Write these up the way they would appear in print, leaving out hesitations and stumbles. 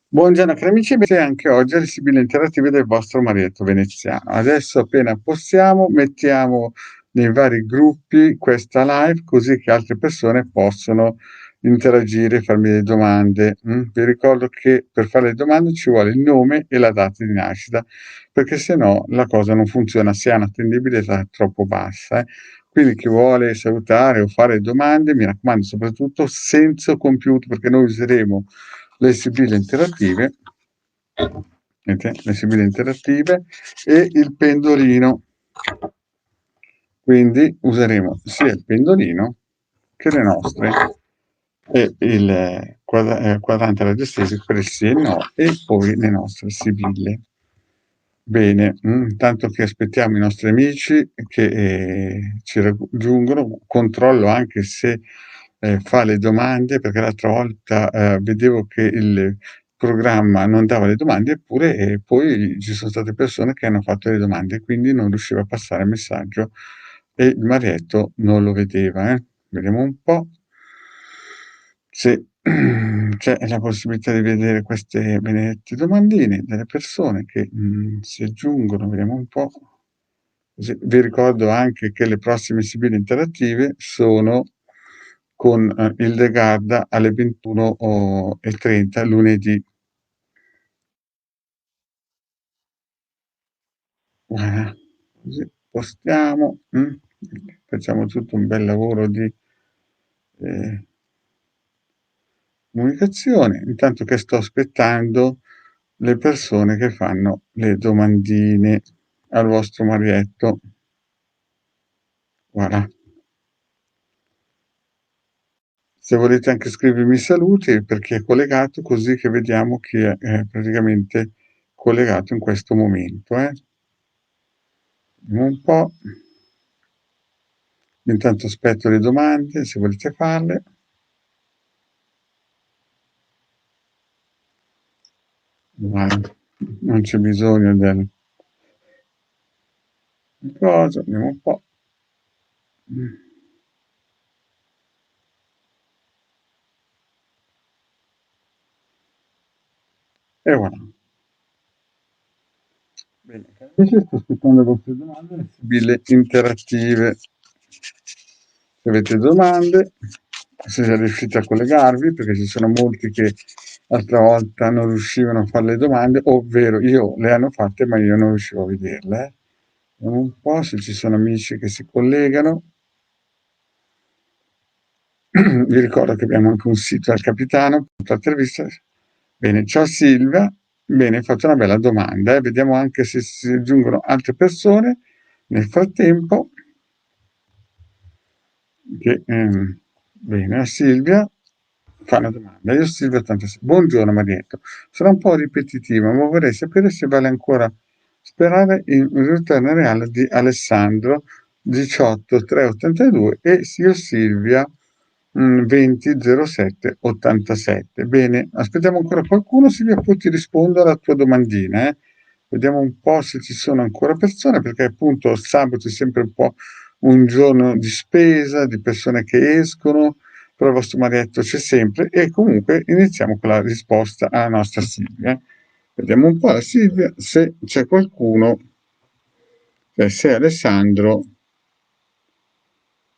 Buongiorno cari amici, benvenuti anche oggi alle sibille interattive del vostro Marietto Veneziano. Adesso appena possiamo mettiamo nei vari gruppi questa live così che altre persone possono interagire e farmi delle domande. Vi ricordo che per fare le domande ci vuole il nome e la data di nascita, perché se no la cosa non funziona se ha un'attendibilità troppo bassa. Quindi chi vuole salutare o fare domande, mi raccomando, soprattutto senza computer, perché noi useremo le sibille interattive, e il pendolino. Quindi useremo sia il pendolino che le nostre e il quadrante radiostesico per il sì e il no e poi le nostre sibille. Bene, intanto che aspettiamo i nostri amici che ci raggiungono, controllo anche se fa le domande, perché l'altra volta vedevo che il programma non dava le domande, eppure poi ci sono state persone che hanno fatto le domande, quindi non riusciva a passare il messaggio e il Marietto non lo vedeva. Vediamo un po' se c'è la possibilità di vedere queste benedette domandine delle persone che si aggiungono, vediamo un po'. Così. Vi ricordo anche che le prossime sibille interattive sono con il De Garda alle 21:30 lunedì. Così postiamo, facciamo tutto un bel lavoro di eh, comunicazione, intanto che sto aspettando le persone che fanno le domandine al vostro Marietto. Voilà. Se volete anche scrivermi i saluti per chi è collegato, così che vediamo chi è praticamente collegato in questo momento. Vediamo un po'. Intanto aspetto le domande, se volete farle. Voilà. Non c'è bisogno del cosa, vediamo un po'. E voilà. Bene, amici, sto aspettando le vostre domande, le sibille interattive. Se avete domande, se siete riusciti a collegarvi, perché ci sono molti che l'altra volta non riuscivano a fare le domande, ovvero io le hanno fatte ma io non riuscivo a vederle. Vediamo un po' se ci sono amici che si collegano. Vi ricordo che abbiamo anche un sito al capitano, intervista. Bene, ciao Silvia, bene, hai fatto una bella domanda, vediamo anche se si aggiungono altre persone nel frattempo. Che, bene, Silvia fa una domanda. Io Silvia 86. Buongiorno Marietto, sarà un po' ripetitiva, ma vorrei sapere se vale ancora sperare in un ritorno reale di Alessandro 18 382 e io Silvia 20 07 87. Bene, aspettiamo ancora qualcuno, Silvia, poi ti rispondo alla tua domandina. Vediamo un po' se ci sono ancora persone, perché appunto il sabato è sempre un po' un giorno di spesa, di persone che escono, però il vostro Marietto c'è sempre e comunque iniziamo con la risposta alla nostra Silvia. Vediamo un po' la Silvia se c'è qualcuno, se Alessandro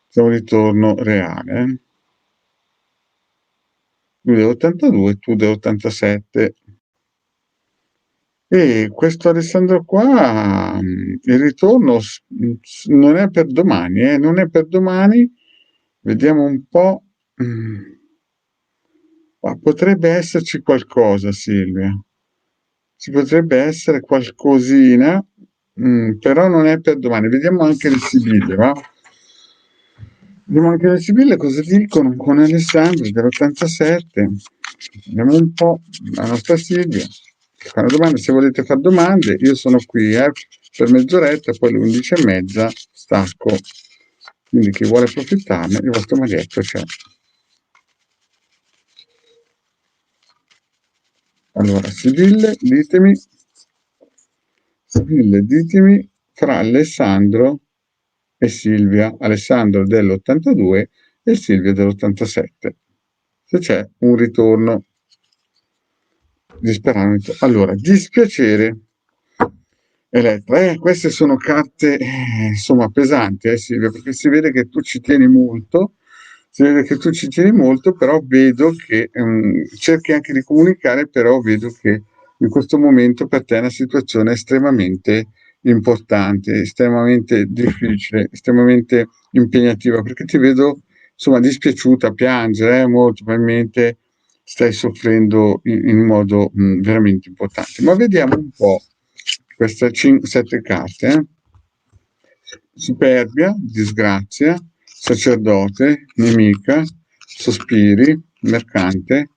c'è un ritorno reale. Lui dell'82, tu dell'87. E questo Alessandro qua, il ritorno non è per domani, non è per domani. Vediamo un po'. Ma potrebbe esserci qualcosa, Silvia. Ci potrebbe essere qualcosina, però non è per domani. Vediamo anche le sibille, va? Vediamo anche le sibille cosa dicono con Alessandro dell'87. Vediamo un po' la nostra Silvia. Fa una domanda, se volete fare domande, io sono qui per mezz'oretta, poi alle 11:30 stacco. Quindi chi vuole approfittarne, il vostro Marietto c'è. Allora, Sibille, ditemi fra Alessandro e Silvia, Alessandro dell'82 e Silvia dell'87. Se c'è un ritorno. disperare. Allora, dispiacere. Elettra, queste sono carte, insomma, pesanti, Silvia, perché si vede che tu ci tieni molto, si vede che tu ci tieni molto, però vedo che cerchi anche di comunicare, però vedo che in questo momento per te è una situazione estremamente importante, estremamente difficile, estremamente impegnativa, perché ti vedo, insomma, dispiaciuta, piangere, molto probabilmente stai soffrendo in modo veramente importante. Ma vediamo un po' queste 7 carte. Superbia, disgrazia, sacerdote, nemica, sospiri, mercante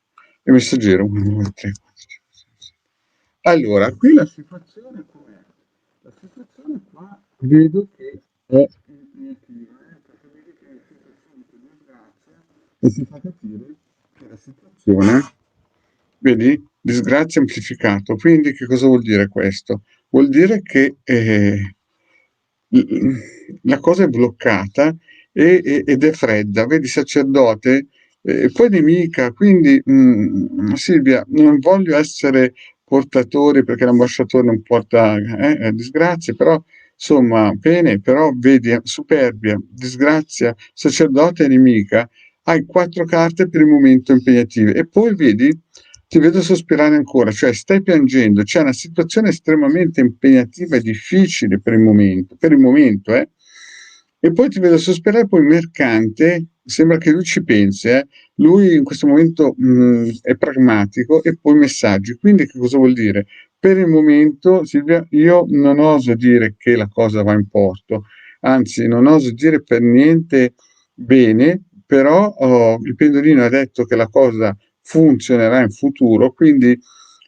e messaggero. 1, 2, 3, 4, 5, 6, 7. Allora, qui la situazione com'è? La situazione qua vedo che è impegnativa, perché vedi che è situazione di disgrazia e si fa capire che la situazione, vedi, disgrazia amplificato. Quindi che cosa vuol dire questo? Vuol dire che la cosa è bloccata ed è fredda, vedi sacerdote, e poi nemica, quindi Silvia, non voglio essere portatore perché l'ambasciatore non porta disgrazie, però insomma, pene, però vedi, superbia, disgrazia, sacerdote e nemica, hai 4 carte per il momento impegnative e poi vedi, ti vedo sospirare ancora, cioè stai piangendo, c'è una situazione estremamente impegnativa e difficile per il momento, e poi ti vedo sospirare, poi mercante, sembra che lui ci pensi, lui in questo momento è pragmatico e poi messaggi. Quindi che cosa vuol dire? Per il momento, Silvia, io non oso dire che la cosa va in porto, anzi non oso dire per niente bene, però il pendolino ha detto che la cosa funzionerà in futuro, quindi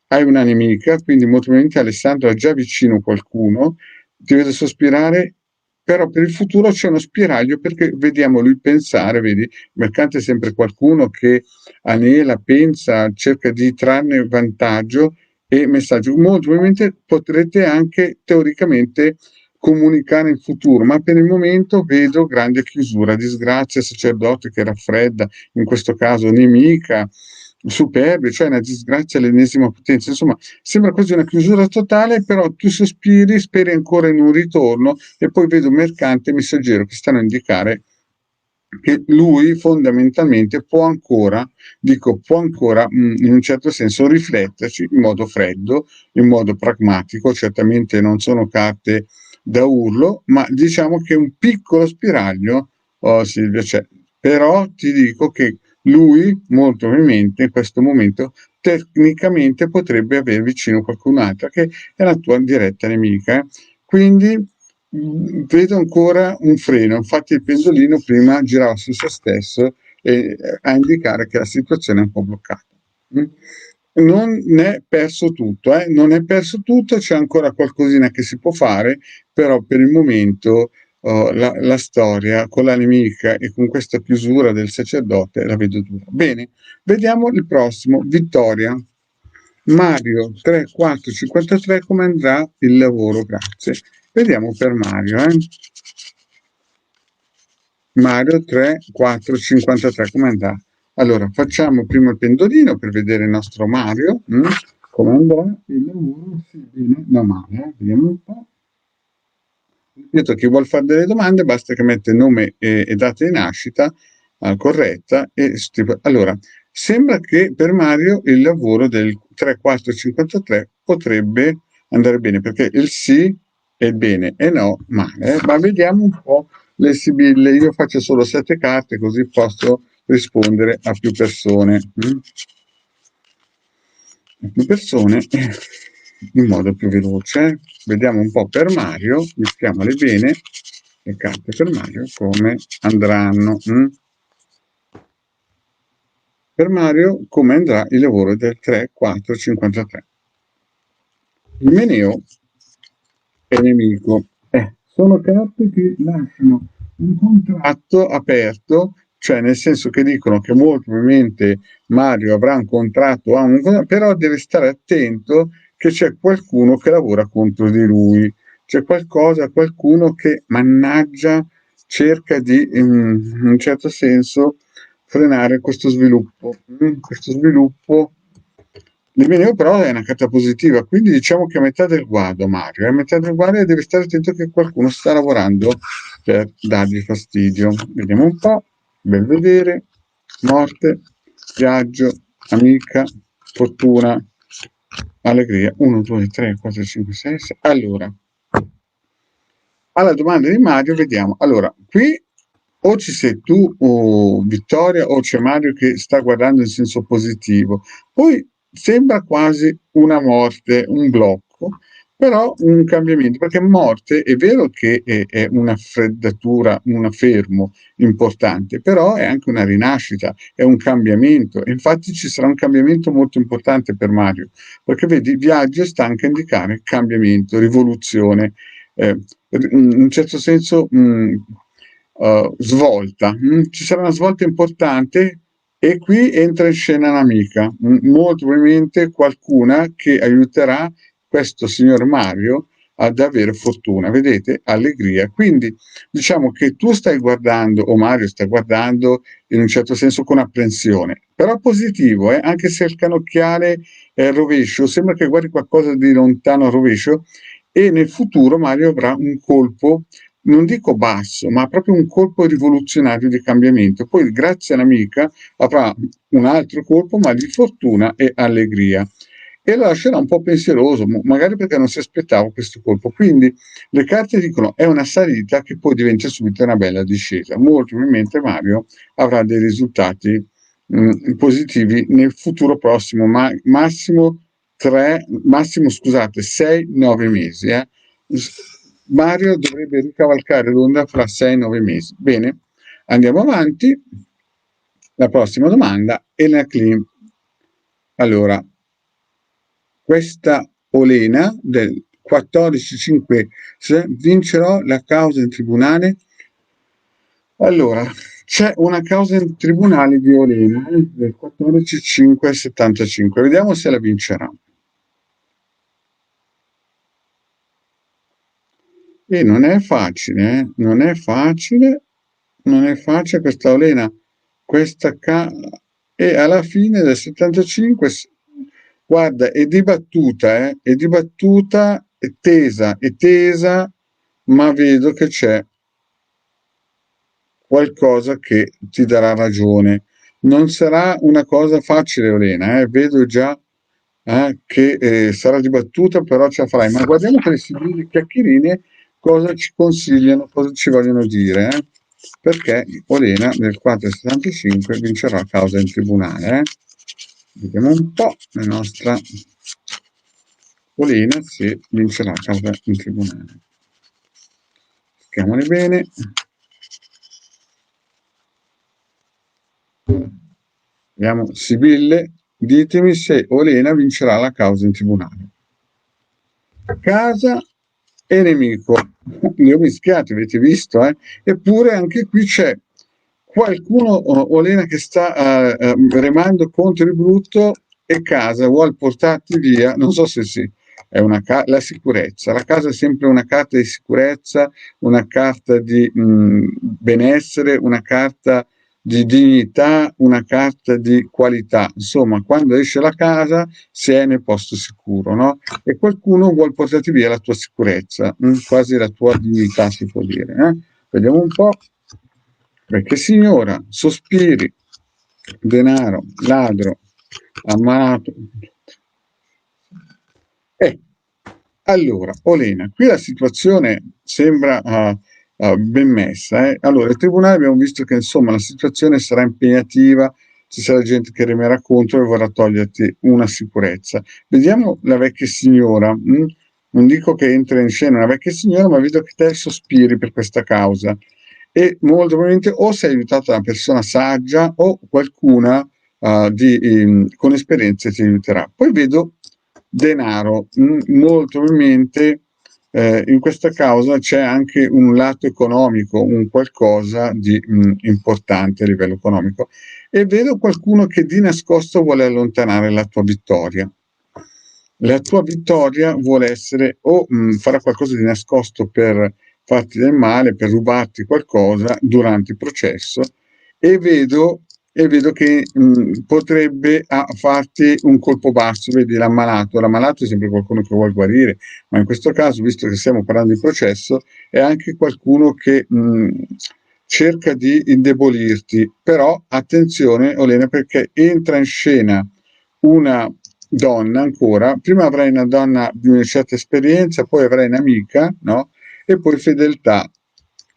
hai una nemica, quindi molto probabilmente Alessandro ha già vicino qualcuno, ti vedo sospirare, però per il futuro c'è uno spiraglio perché vediamo lui pensare, vedi, il mercante è sempre qualcuno che anela, pensa, cerca di trarne vantaggio e messaggio. Molto probabilmente potrete anche teoricamente comunicare in futuro, ma per il momento vedo grande chiusura, disgrazia, sacerdote che raffredda, in questo caso nemica, superbia, cioè una disgrazia all'ennesima potenza. Insomma, sembra quasi una chiusura totale, però tu sospiri, speri ancora in un ritorno e poi vedo mercante e messaggero che stanno a indicare che lui fondamentalmente può ancora, dico, può ancora in un certo senso rifletterci in modo freddo, in modo pragmatico, certamente non sono carte da urlo, ma diciamo che un piccolo spiraglio, oh Silvia, c'è. Però ti dico che lui, molto probabilmente, in questo momento, tecnicamente potrebbe avere vicino qualcun'altra che è la tua diretta nemica. Quindi vedo ancora un freno, infatti il pendolino prima girava su se stesso a indicare che la situazione è un po' bloccata. Mm? Non è perso tutto, non è perso tutto, c'è ancora qualcosina che si può fare, però per il momento la storia con la nemica e con questa chiusura del sacerdote la vedo dura. Bene, vediamo il prossimo, Vittoria. Mario 3, 4, 53, come andrà il lavoro? Grazie. Vediamo per Mario, Mario 3, 4, 53, come andrà? Allora, facciamo prima il pendolino per vedere il nostro Mario, come andrà il lavoro, sì, bene, no male, vediamo un po'. Ripeto, chi vuol fare delle domande basta che mette nome e data di nascita corretta. Allora, sembra che per Mario il lavoro del 3-4-53 potrebbe andare bene, perché il sì è bene e no male. Ma vediamo un po' le sibille. Io faccio solo 7 carte così posso rispondere a più persone. A più persone in modo più veloce. Vediamo un po' per Mario, mettiamole bene le carte per Mario come andranno. Per Mario come andrà il lavoro del 3-4-53. Il meneo è nemico. Sono carte che lasciano un contratto aperto, cioè nel senso che dicono che molto probabilmente Mario avrà un contratto, però deve stare attento che c'è qualcuno che lavora contro di lui, c'è qualcuno che mannaggia, cerca di in un certo senso frenare questo sviluppo. Questo sviluppo L'Imeneo però è una carta positiva, quindi diciamo che è a metà del guado Mario, è a metà del guado e deve stare attento che qualcuno sta lavorando per dargli fastidio. Vediamo un po', bel vedere, morte, viaggio, amica, fortuna, allegria, 1, 2, 3, 4, 5, 6, 6. Allora, alla domanda di Mario vediamo. Allora, qui o ci sei tu o Vittoria o c'è Mario che sta guardando in senso positivo. Poi sembra quasi una morte, un blocco, però un cambiamento, perché morte è vero che è una freddatura, un fermo importante, però è anche una rinascita, è un cambiamento. E infatti ci sarà un cambiamento molto importante per Mario, perché vedi, viaggio sta anche a indicare cambiamento, rivoluzione, in un certo senso svolta. Ci sarà una svolta importante e qui entra in scena un'amica, molto probabilmente qualcuna che aiuterà questo signor Mario ad avere fortuna, vedete? Allegria. Quindi diciamo che tu stai guardando, o Mario sta guardando in un certo senso con apprensione, però positivo, anche se il canocchiale è rovescio, sembra che guardi qualcosa di lontano a rovescio e nel futuro Mario avrà un colpo, non dico basso, ma proprio un colpo rivoluzionario di cambiamento. Poi grazie all'amica avrà un altro colpo, ma di fortuna e allegria. E lo lascerà un po' pensieroso, magari perché non si aspettava questo colpo. Quindi le carte dicono è una salita che poi diventa subito una bella discesa. Molto probabilmente Mario avrà dei risultati positivi nel futuro prossimo, ma massimo scusate, 6-9 mesi. Mario dovrebbe ricavalcare l'onda fra 6-9 mesi. Bene, andiamo avanti. La prossima domanda, Elena Klim. Allora, questa Olena del 14-5 vincerò la causa in tribunale. Allora, c'è una causa in tribunale di Olena del 14-5-75. Vediamo se la vincerà. E non è facile, non è facile, non è facile questa Olena, e alla fine del 75, guarda, è dibattuta, è tesa, ma vedo che c'è qualcosa che ti darà ragione. Non sarà una cosa facile, Olena, vedo già che sarà dibattuta, però ce la farai. Ma guardiamo che le sibille chiacchierine cosa ci consigliano, cosa ci vogliono dire, perché Olena nel 475 vincerà la causa in tribunale. Vediamo un po' la nostra Olena se vincerà la causa in tribunale. Cerchiamole bene. Vediamo, Sibille, ditemi se Olena vincerà la causa in tribunale. Casa e nemico. Li ho mischiati, avete visto? Eppure anche qui c'è qualcuno, Olena, che sta remando contro il brutto e casa vuole portarti via. Non so se sì, è la sicurezza. La casa è sempre una carta di sicurezza, una carta di benessere, una carta di dignità, una carta di qualità. Insomma, quando esce la casa si è nel posto sicuro, no? E qualcuno vuole portarti via la tua sicurezza, quasi la tua dignità, si può dire. Vediamo un po'. Perché signora, sospiri, denaro, ladro, ammalato. Allora, Olena, qui la situazione sembra ben messa. Allora, il tribunale abbiamo visto che insomma la situazione sarà impegnativa, ci sarà gente che remerà contro e vorrà toglierti una sicurezza. Vediamo la vecchia signora. Non dico che entra in scena una vecchia signora, ma vedo che te sospiri per questa causa. E molto probabilmente o sei aiutato da una persona saggia o qualcuna con esperienze ti aiuterà. Poi vedo denaro, molto probabilmente in questa causa c'è anche un lato economico, un qualcosa di importante a livello economico e vedo qualcuno che di nascosto vuole allontanare la tua vittoria. La tua vittoria vuole essere o fare qualcosa di nascosto per farti del male, per rubarti qualcosa durante il processo e vedo e vedo che potrebbe farti un colpo basso, vedi l'ammalato è sempre qualcuno che vuole guarire, ma in questo caso, visto che stiamo parlando di processo, è anche qualcuno che cerca di indebolirti, però attenzione Olena perché entra in scena una donna ancora, prima avrai una donna di una certa esperienza, poi avrai un'amica, no? E poi fedeltà.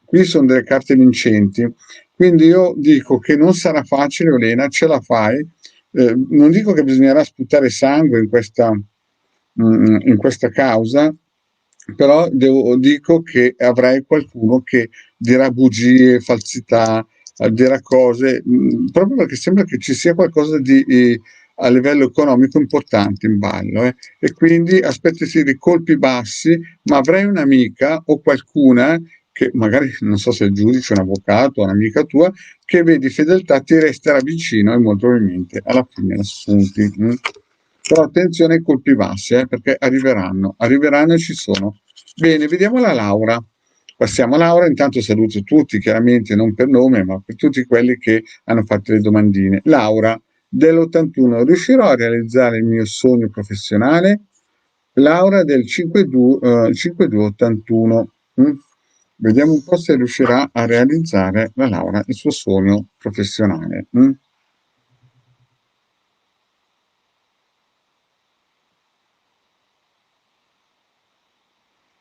Qui sono delle carte vincenti, quindi io dico che non sarà facile, Olena, ce la fai. Non dico che bisognerà sputare sangue in questa causa, però dico che avrai qualcuno che dirà bugie, falsità, dirà cose, proprio perché sembra che ci sia qualcosa di a livello economico importante in ballo. E quindi aspettati dei colpi bassi, ma avrai un'amica o qualcuna che magari non so se è il giudice, un avvocato, un'amica tua, che vedi fedeltà ti resterà vicino e molto probabilmente alla fine la spunti. Però attenzione ai colpi bassi, perché arriveranno e ci sono. Bene, vediamo la Laura. Passiamo a Laura, intanto saluto tutti, chiaramente non per nome, ma per tutti quelli che hanno fatto le domandine. Laura, dell'81, riuscirò a realizzare il mio sogno professionale? Laura del 5281. Vediamo un po' se riuscirà a realizzare la Laura il suo sogno professionale.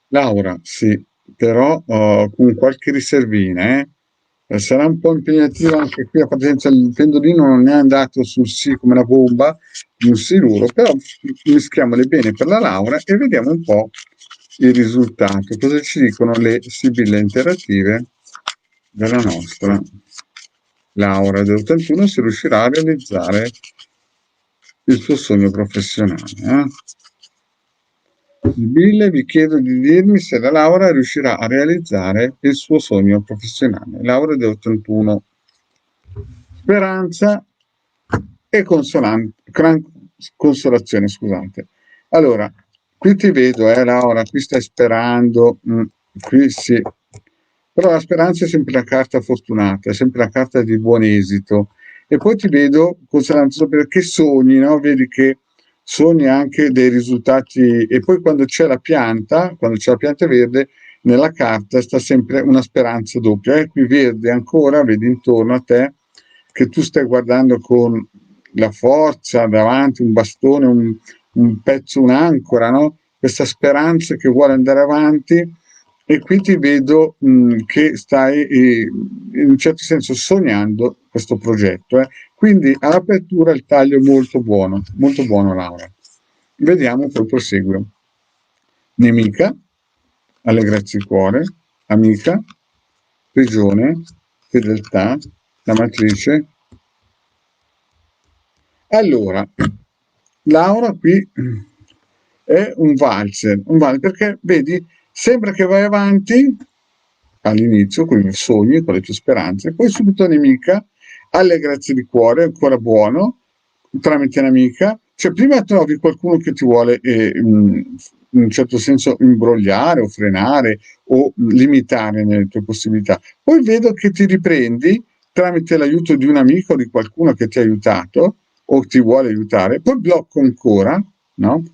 Laura, sì, però con qualche riservina, eh. Sarà un po' impegnativo anche qui a Pazienza, il pendolino non è andato sul sì come una bomba, un siluro, però mischiamole bene per la Laura e vediamo un po' il risultato. Cosa ci dicono le sibille interattive della nostra Laura dell'81 se riuscirà a realizzare il suo sogno professionale. Bill vi chiedo di dirmi se la Laura riuscirà a realizzare il suo sogno professionale. Laura del'81. Speranza e consolazione, scusate. Allora, qui ti vedo, Laura, qui stai sperando, qui sì. Però la speranza è sempre la carta fortunata, è sempre la carta di buon esito. E poi ti vedo consolando perché sogni, no? Vedi che sogni anche dei risultati e poi quando c'è la pianta verde, nella carta sta sempre una speranza doppia. E qui verde ancora, vedi intorno a te che tu stai guardando con la forza davanti, un bastone, un pezzo, un'ancora, no? Questa speranza che vuole andare avanti e qui ti vedo che stai in un certo senso sognando questo progetto. Quindi all'apertura il taglio è molto buono Laura. Vediamo poi proseguo. Nemica, allegrezza il cuore, amica, prigione, fedeltà, la matrice. Allora, Laura qui è un valzer perché vedi, sembra che vai avanti all'inizio con i sogni, con le tue speranze, poi subito nemica, allegrezza di cuore, ancora buono, tramite un'amica, cioè prima trovi qualcuno che ti vuole in un certo senso imbrogliare o frenare o limitare nelle tue possibilità. Poi vedo che ti riprendi tramite l'aiuto di un amico o di qualcuno che ti ha aiutato o ti vuole aiutare, poi blocco ancora, no?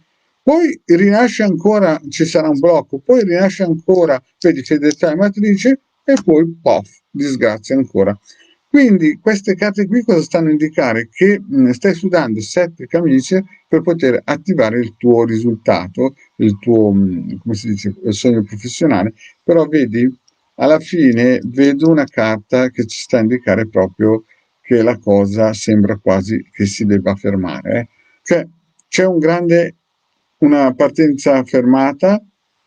Poi rinasce ancora, ci sarà un blocco, poi rinasce ancora, vedi fedeltà e matrice e poi pof, disgrazia ancora. Quindi queste carte qui cosa stanno a indicare? Che stai sudando sette camicie per poter attivare il tuo risultato, il tuo, come si dice, il sogno professionale, però vedi, alla fine vedo una carta che ci sta a indicare proprio che la cosa sembra quasi che si debba fermare. Cioè c'è una partenza fermata,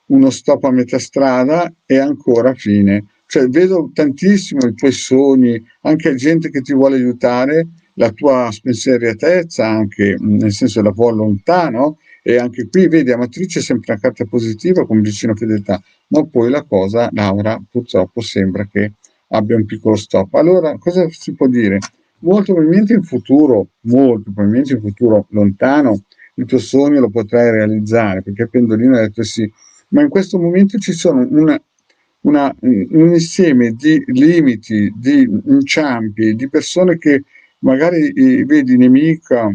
uno stop a metà strada e ancora fine. Cioè vedo tantissimo i tuoi sogni, anche gente che ti vuole aiutare, la tua spensieratezza anche, nel senso la tua lontano, e anche qui vedi a matrice sempre una carta positiva con vicino fedeltà, ma poi la cosa, Laura, purtroppo sembra che abbia un piccolo stop. Allora, cosa si può dire? Molto probabilmente in futuro lontano, il tuo sogno lo potrai realizzare, perché Pendolino ha detto sì, ma in questo momento ci sono un insieme di limiti, di inciampi, di persone che magari vedi nemica,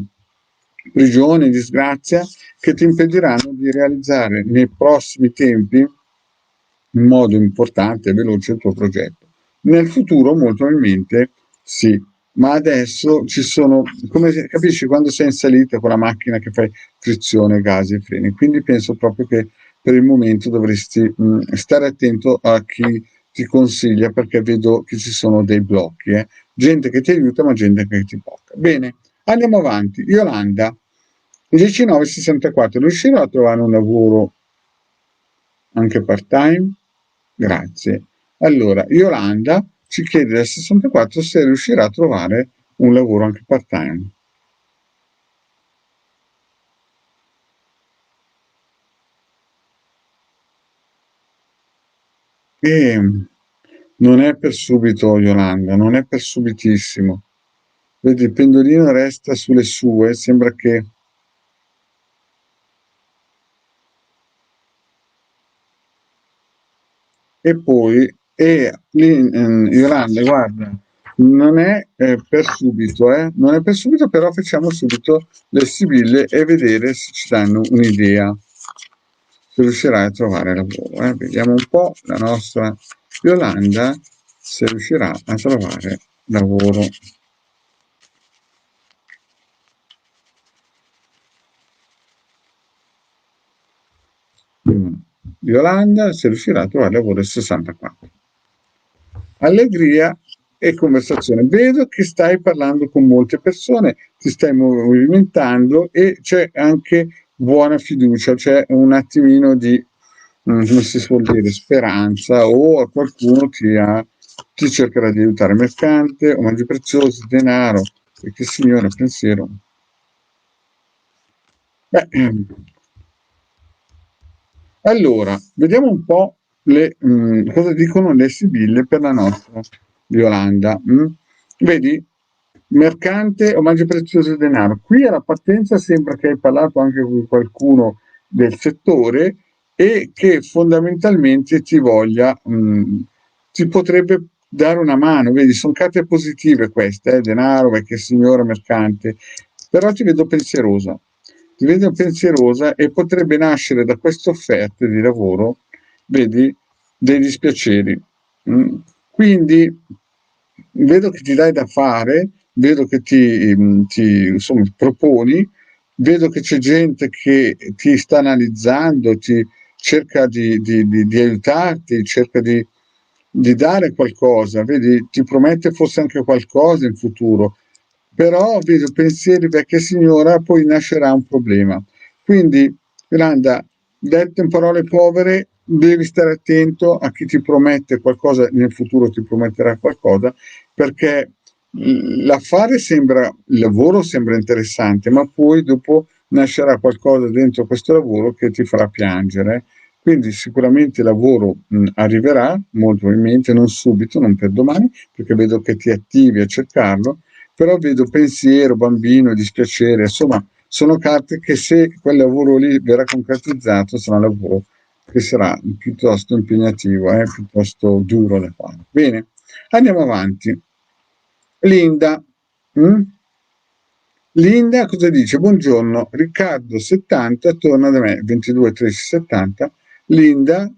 prigione, disgrazia, che ti impediranno di realizzare nei prossimi tempi in modo importante e veloce il tuo progetto. Nel futuro molto probabilmente sì, ma adesso ci sono, come capisci, quando sei in salita con la macchina che fai frizione, gas e freni, quindi penso proprio che per il momento dovresti stare attento a chi ti consiglia, perché vedo che ci sono dei blocchi, gente che ti aiuta ma gente che ti blocca. Bene, andiamo avanti. Yolanda, 1964, riuscirò a trovare un lavoro anche part-time? Grazie. Allora, Yolanda ci chiede dal 64 se riuscirà a trovare un lavoro anche part-time. E non è per subito, Yolanda, non è per subitissimo. Vedi, il pendolino resta sulle sue, sembra che... E poi, Yolanda, guarda, non è per subito, non è per subito, però facciamo subito le sibille e vedere se ci danno un'idea, se riuscirai a trovare lavoro. Vediamo un po' la nostra Yolanda se riuscirà a trovare lavoro. Yolanda se riuscirà a trovare lavoro il 64. Allegria e conversazione. Vedo che stai parlando con molte persone, ti stai movimentando e c'è anche buona fiducia, c'è un attimino di, come si suol dire, speranza, o qualcuno ti cercherà di aiutare. Mercante, omaggi preziosi, denaro, e che signore pensiero. Beh, allora, vediamo un po' cosa dicono le sibille per la nostra Yolanda. Vedi, mercante, omaggio prezioso e denaro. Qui alla partenza sembra che hai parlato anche con qualcuno del settore e che fondamentalmente ti potrebbe dare una mano. Vedi, sono carte positive queste, denaro, vecchia signora, mercante, però ti vedo pensierosa. Ti vedo pensierosa e potrebbe nascere da queste offerte di lavoro, vedi, dei dispiaceri. Quindi vedo che ti dai da fare, vedo che insomma, proponi, vedo che c'è gente che ti sta analizzando, ti cerca di aiutarti, cerca di dare qualcosa, vedi, ti promette forse anche qualcosa in futuro, però vedo pensieri vecchia signora, poi nascerà un problema. Quindi, Miranda, detto in parole povere, devi stare attento a chi ti promette qualcosa, nel futuro ti prometterà qualcosa, perché l'affare sembra, il lavoro sembra interessante, ma poi dopo nascerà qualcosa dentro questo lavoro che ti farà piangere. Quindi sicuramente il lavoro arriverà, molto probabilmente, non subito, non per domani, perché vedo che ti attivi a cercarlo, però vedo pensiero, bambino, dispiacere, insomma, sono carte che se quel lavoro lì verrà concretizzato sarà un lavoro che sarà piuttosto impegnativo, piuttosto duro da fare. Bene, andiamo avanti. Linda. mm? Linda cosa dice? Buongiorno, Riccardo 70 torna da me, 22 13 70, Linda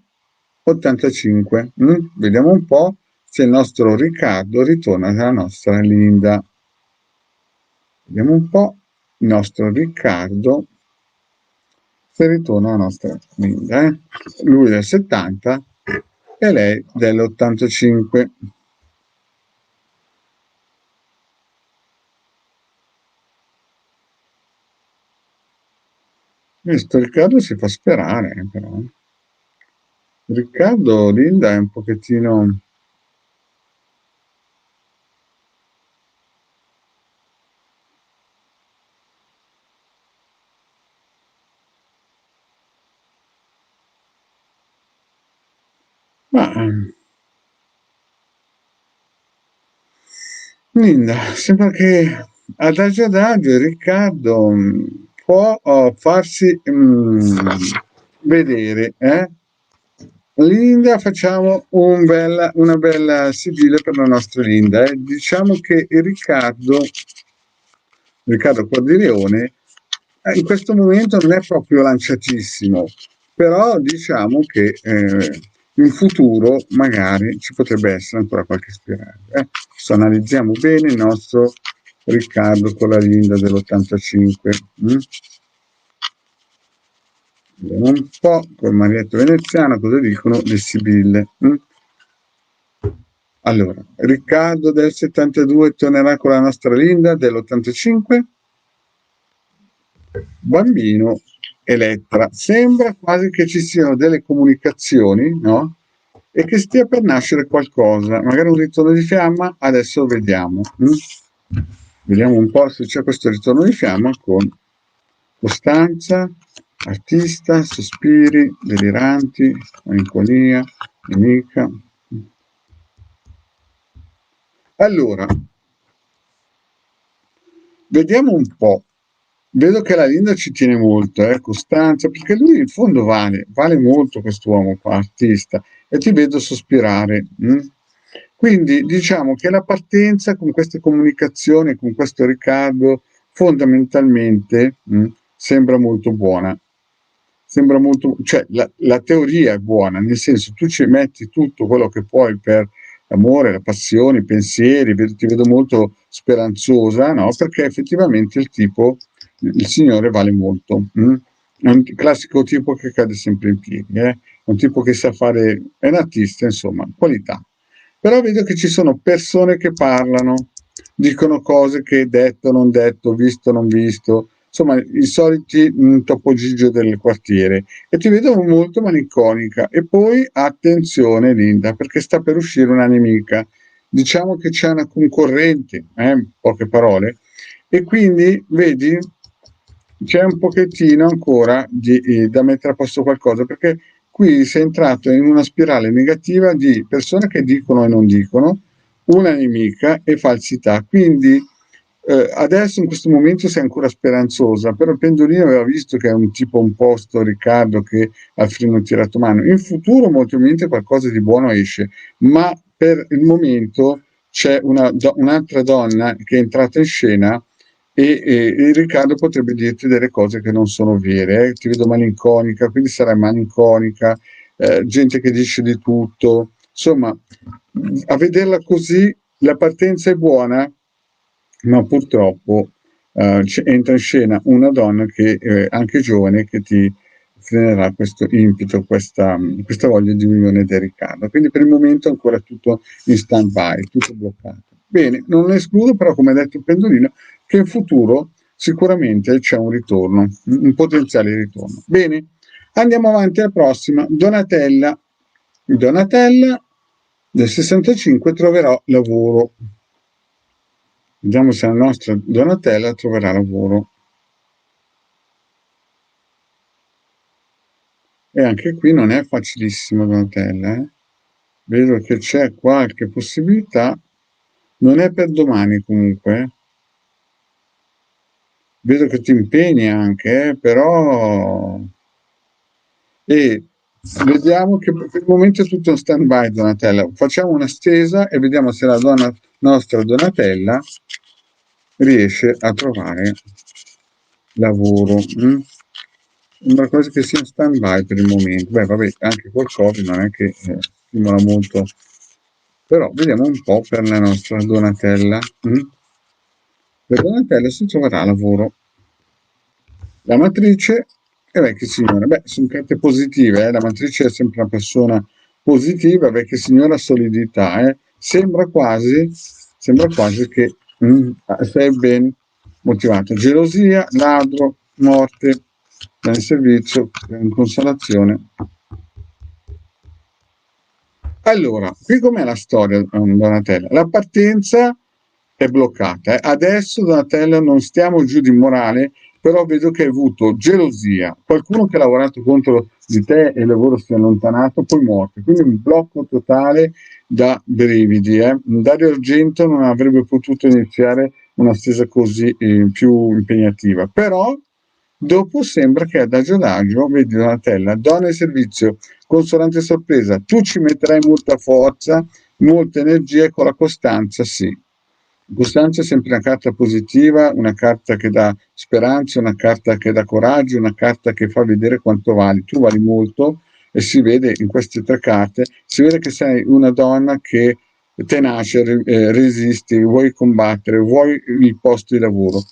85. Vediamo un po' se il nostro Riccardo ritorna dalla nostra Linda. Vediamo un po' il nostro Riccardo se ritorna alla nostra Linda. Lui del 70 e lei dell'85. Questo Riccardo si fa sperare, però. Riccardo Linda è un pochettino... Ma Linda, sembra che adagio Riccardo può farsi vedere, eh? Linda, facciamo una 'bella sibilla per la nostra Linda, eh. Diciamo che Riccardo Riccardo Quadrileone, in questo momento non è proprio lanciatissimo, però diciamo che in futuro magari ci potrebbe essere ancora qualche speranza. Adesso analizziamo bene il nostro Riccardo con la Linda dell'85. Vediamo un po' col Marietto Veneziano cosa dicono le Sibille. Allora, Riccardo del 72 tornerà con la nostra Linda dell'85. Bambino, Elettra. Sembra quasi che ci siano delle comunicazioni, no? E che stia per nascere qualcosa, magari un ritorno di fiamma, adesso lo vediamo. Vediamo un po' se c'è questo ritorno di fiamma con Costanza, artista, sospiri, deliranti, malinconia, nemica. Allora, vediamo un po'. Vedo che la Linda ci tiene molto, Costanza, perché lui in fondo vale molto quest'uomo qua, artista, e ti vedo sospirare. Quindi diciamo che la partenza con queste comunicazioni, con questo Riccardo, fondamentalmente sembra molto buona. Sembra molto, cioè la teoria è buona, nel senso tu ci metti tutto quello che puoi per l'amore, la passione, i pensieri, ti vedo molto speranzosa, no? Perché effettivamente il Signore vale molto. È un classico tipo che cade sempre in piedi, è un tipo che sa fare, è un artista, insomma, qualità. Però vedo che ci sono persone che parlano, dicono cose che detto, non detto, visto, non visto, insomma, i soliti Topo Gigio del quartiere. E ti vedo molto malinconica. E poi attenzione, Linda, perché sta per uscire una nemica. Diciamo che c'è una concorrente, in poche parole, e quindi vedi c'è un pochettino ancora da mettere a posto qualcosa, perché qui sei entrato in una spirale negativa di persone che dicono e non dicono, una nemica e falsità. Quindi adesso in questo momento sei ancora speranzosa, però il pendolino aveva visto che è un tipo un posto, Riccardo, che al freno tirato mano. In futuro molto probabilmente qualcosa di buono esce, ma per il momento c'è un'altra donna che è entrata in scena e Riccardo potrebbe dirti delle cose che non sono vere, ti vedo malinconica, quindi sarai malinconica, gente che dice di tutto, insomma, a vederla così la partenza è buona, ma purtroppo entra in scena una donna che anche giovane che ti frenerà questo impeto, questa voglia di unione di Riccardo. Quindi per il momento è ancora tutto in stand-by, tutto bloccato. Bene, non escludo però, come ha detto il pendolino, che in futuro sicuramente c'è un ritorno, un potenziale ritorno. Bene, andiamo avanti alla prossima. Donatella. Donatella del 65 troverò lavoro. Vediamo se la nostra Donatella troverà lavoro. E anche qui non è facilissimo, Donatella. Vedo che c'è qualche possibilità. Non è per domani comunque. Vedo che ti impegni anche, però. E vediamo che per il momento è tutto in stand-by, Donatella. Facciamo una stesa e vediamo se la nostra Donatella riesce a trovare lavoro. Sembra quasi che sia in stand-by per il momento. Beh, vabbè, anche col Covid non è che stimola molto. Però vediamo un po' per la nostra Donatella. Per Donatella si troverà lavoro. La matrice, vecchia signora, sono carte positive, la matrice è sempre una persona positiva, vecchia signora solidità, sembra quasi che sei ben motivato. Gelosia, ladro, morte, nel servizio, consolazione. Allora, qui com'è la storia, Donatella? La partenza è bloccata. Adesso, Donatella, non stiamo giù di morale, però vedo che hai avuto gelosia, qualcuno che ha lavorato contro di te e il lavoro si è allontanato, poi morte. Quindi un blocco totale da brividi. Dario Argento non avrebbe potuto iniziare una stesa così più impegnativa. Però dopo sembra che adagio adagio, vedi Donatella, donna e servizio, consolante sorpresa, tu ci metterai molta forza, molta energia e con la costanza sì. Costanza è sempre una carta positiva, una carta che dà speranza, una carta che dà coraggio, una carta che fa vedere quanto vali. Tu vali molto e si vede in queste tre carte, si vede che sei una donna che tenace, resisti, vuoi combattere, vuoi il posto di lavoro.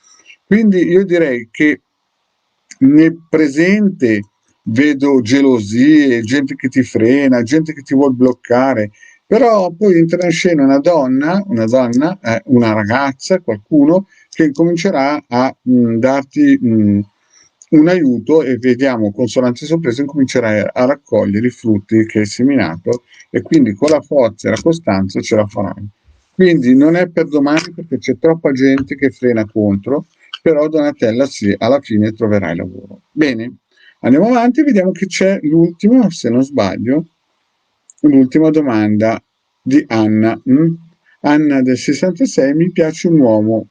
Quindi io direi che nel presente vedo gelosie, gente che ti frena, gente che ti vuole bloccare, però poi entra in scena una ragazza, qualcuno che comincerà a darti un aiuto e vediamo con sonanze sorprese incomincerai a raccogliere i frutti che hai seminato e quindi con la forza e la costanza ce la farai. Quindi non è per domani perché c'è troppa gente che frena contro, però Donatella sì, alla fine troverai lavoro. Bene, andiamo avanti, vediamo che c'è l'ultima, se non sbaglio, l'ultima domanda di Anna. Anna del 66, mi piace un uomo,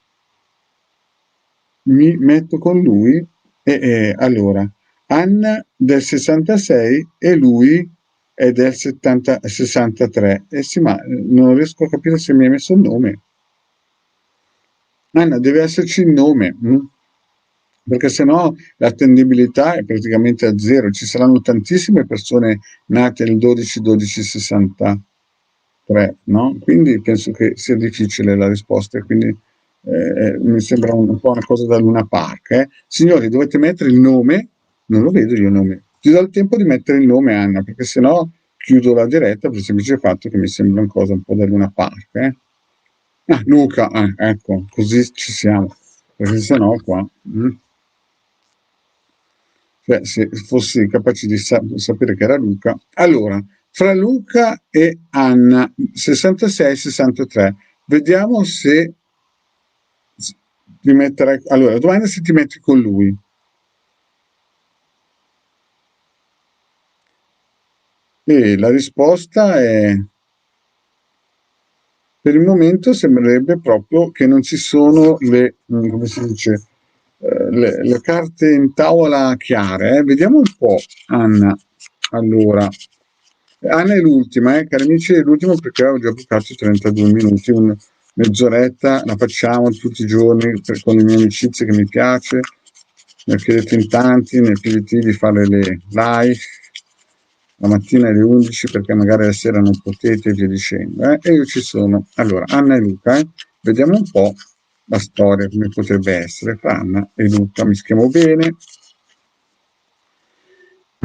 mi metto con lui allora, Anna del 66 e lui è del 63. Sì, ma non riesco a capire se mi hai messo il nome. Anna, deve esserci il nome, perché sennò l'attendibilità è praticamente a zero. Ci saranno tantissime persone nate nel 12-12-63, no? Quindi penso che sia difficile la risposta, quindi mi sembra un po' una cosa da Luna Park. Signori, dovete mettere il nome, non lo vedo io il nome. Ti do il tempo di mettere il nome, Anna, perché sennò chiudo la diretta per il semplice fatto che mi sembra una cosa un po' da Luna Park. Ah, Luca, ecco, così ci siamo, perché sennò qua, cioè, se fossi capace di sapere che era Luca. Allora, fra Luca e Anna, 66-63, vediamo se ti metterai. Allora, la domanda è se ti metti con lui. E la risposta è, per il momento sembrerebbe proprio che non ci sono come si dice, le carte in tavola chiare. Vediamo un po', Anna. Allora, Anna è l'ultima, cari amici, è l'ultima perché ho già bucato 32 minuti, mezz'oretta, la facciamo tutti i giorni con le mie amicizie che mi piace, ne chiedete in tanti, ne chiedete di fare le live la mattina alle 11 perché magari la sera non potete e via dicendo. E io ci sono. Allora, Anna e Luca, vediamo un po' la storia come potrebbe essere fra Anna e Luca. Mi schiamo bene.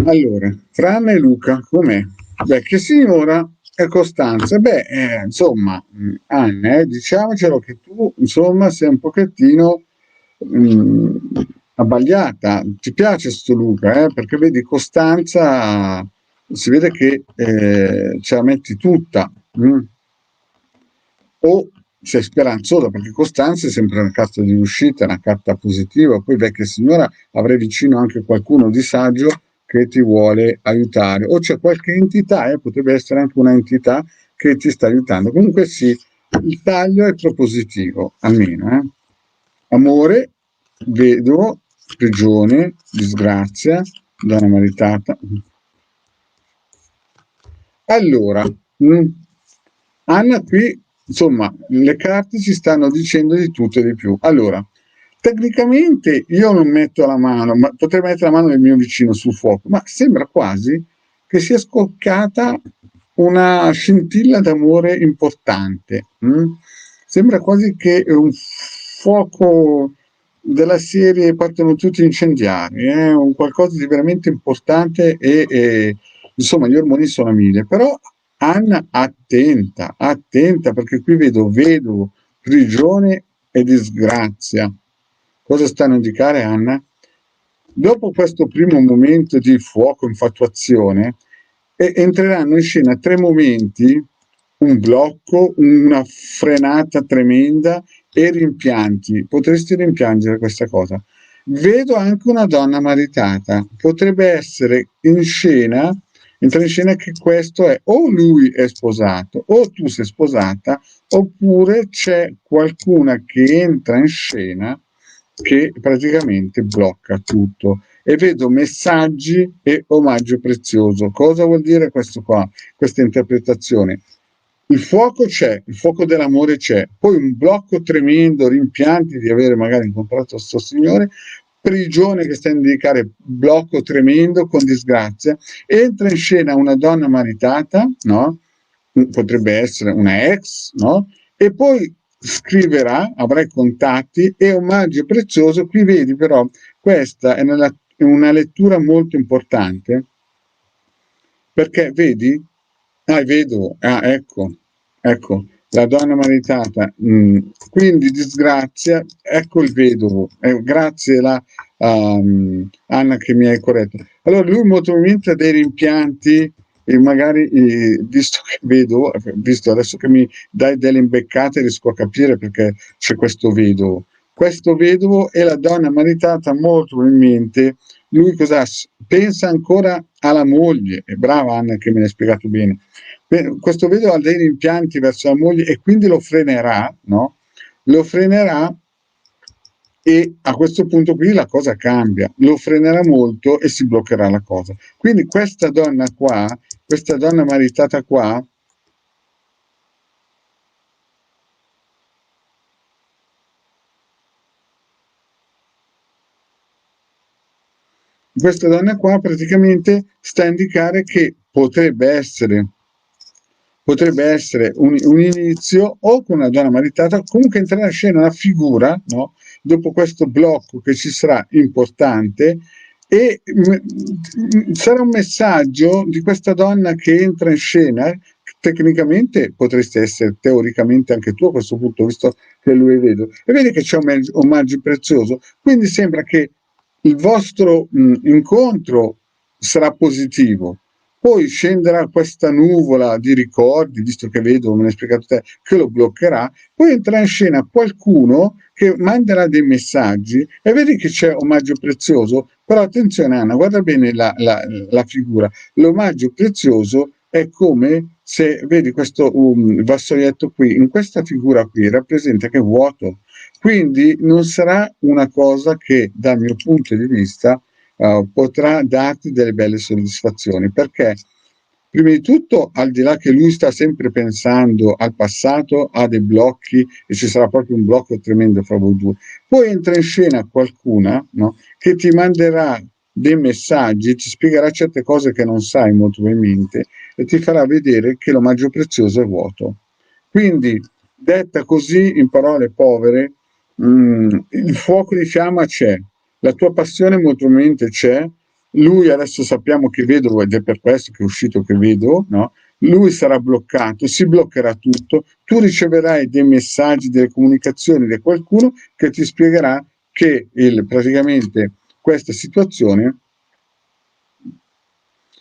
Allora, fra Anna e Luca, com'è? Beh, che signora è Costanza? Beh, insomma, Anna, diciamocelo che tu, insomma, sei un pochettino mh, abbagliata. Ti piace sto Luca, perché vedi Costanza, si vede che ce la metti tutta. O sei speranzosa, perché Costanza è sempre una carta di uscita, una carta positiva, poi vecchia signora avrai vicino anche qualcuno di saggio che ti vuole aiutare, o c'è qualche entità, potrebbe essere anche una entità che ti sta aiutando. Comunque sì, il taglio è propositivo, almeno. Amore, vedo, prigione, disgrazia, donna maritata. Allora, Anna qui, insomma, le carte ci stanno dicendo di tutto e di più. Allora, tecnicamente io non metto la mano, ma potrei mettere la mano del mio vicino sul fuoco, ma sembra quasi che sia scoccata una scintilla d'amore importante. Sembra quasi che un fuoco della serie partono tutti incendiari, un qualcosa di veramente importante e insomma gli ormoni sono a mille, però Anna attenta, attenta perché qui vedo prigione e disgrazia. Cosa stanno a indicare Anna? Dopo questo primo momento di fuoco, infatuazione, entreranno in scena tre momenti, un blocco, una frenata tremenda e rimpianti. Potresti rimpiangere questa cosa. Vedo anche una donna maritata. Potrebbe essere in scena, entra in scena che questo è o lui è sposato o tu sei sposata oppure c'è qualcuna che entra in scena che praticamente blocca tutto e vedo messaggi e omaggio prezioso. Cosa vuol dire questo qua, questa interpretazione? Il fuoco c'è, il fuoco dell'amore c'è, poi un blocco tremendo, rimpianti di avere magari incontrato sto signore, prigione che sta a indicare blocco tremendo con disgrazia, entra in scena una donna maritata, no? Potrebbe essere una ex, no? E poi scriverà, avrà i contatti e omaggio prezioso, qui vedi però, questa è una lettura molto importante, perché vedi? Ah, è vedovo. Ah, ecco, ecco, la donna maritata. Quindi disgrazia, ecco il vedovo. Grazie Anna che mi hai corretto. Allora lui molto probabilmente ha dei rimpianti e magari, visto che vedo, visto adesso che mi dai delle imbeccate, riesco a capire perché c'è questo vedovo. Questo vedovo e la donna maritata molto probabilmente lui cosa pensa ancora alla moglie, è brava Anna che me l'ha spiegato bene. Questo vedovo ha dei rimpianti verso la moglie e quindi lo frenerà, no? Lo frenerà e a questo punto qui la cosa cambia, lo frenerà molto e si bloccherà la cosa. Quindi questa donna qua, questa donna maritata qua, questa donna qua praticamente sta a indicare che potrebbe essere un inizio o con una donna maritata, comunque entrerà in scena una figura, no? Dopo questo blocco che ci sarà importante e sarà un messaggio di questa donna che entra in scena. Tecnicamente potresti essere teoricamente anche tu a questo punto, visto che lui è vedo. E vedi che c'è un omaggio prezioso, quindi sembra che il vostro incontro sarà positivo. Poi scenderà questa nuvola di ricordi, visto che vedo, me l'hai spiegato te, che lo bloccherà. Poi entrerà in scena qualcuno che manderà dei messaggi e vedi che c'è omaggio prezioso. Però attenzione Anna, guarda bene la figura. L'omaggio prezioso è come se, vedi questo vassoietto qui, in questa figura qui rappresenta che è vuoto. Quindi non sarà una cosa che dal mio punto di vista potrà darti delle belle soddisfazioni, perché prima di tutto, al di là che lui sta sempre pensando al passato, ha dei blocchi e ci sarà proprio un blocco tremendo fra voi due. Poi entra in scena qualcuna, no, che ti manderà dei messaggi, ti spiegherà certe cose che non sai molto probabilmente e ti farà vedere che l'omaggio prezioso è vuoto. Quindi, detta così, in parole povere, il fuoco di fiamma c'è, la tua passione molto probabilmente c'è, lui adesso sappiamo che vedovo ed è per questo che è uscito che vedo, no? Lui sarà bloccato, si bloccherà tutto, tu riceverai dei messaggi, delle comunicazioni da qualcuno che ti spiegherà che praticamente questa situazione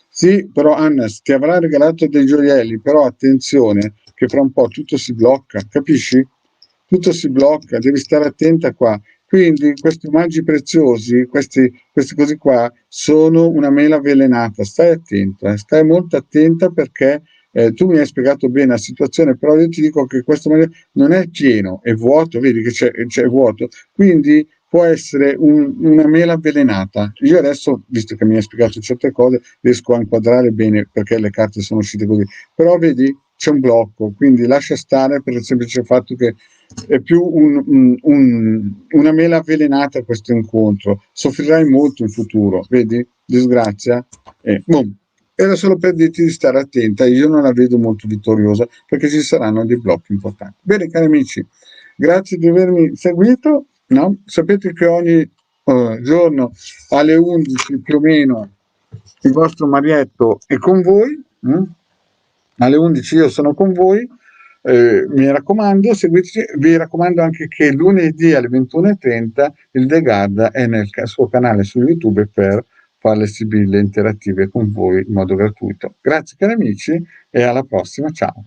sì, però Annes ti avrà regalato dei gioielli, però attenzione che fra un po' tutto si blocca, capisci? Tutto si blocca, devi stare attenta qua. Quindi questi omaggi preziosi, questi così qua, sono una mela avvelenata. Stai attenta, stai molto attenta perché tu mi hai spiegato bene la situazione, però io ti dico che questo non è pieno, è vuoto, vedi che c'è vuoto. Quindi può essere una mela avvelenata. Io adesso, visto che mi hai spiegato certe cose, riesco a inquadrare bene perché le carte sono uscite così. Però vedi, c'è un blocco, quindi lascia stare per il semplice fatto che è più una mela avvelenata questo incontro. Soffrirai molto in futuro, vedi? Disgrazia. Boom. Era solo per dirti di stare attenta, io non la vedo molto vittoriosa perché ci saranno dei blocchi importanti. Bene, cari amici, grazie di avermi seguito. No? Sapete che ogni giorno alle 11 più o meno il vostro Marietto è con voi. Alle 11 io sono con voi. Mi raccomando, seguiteci. Vi raccomando anche che lunedì alle 21:30 il De Garda è nel suo canale su YouTube per fare le sibille interattive con voi in modo gratuito. Grazie cari amici e alla prossima, ciao.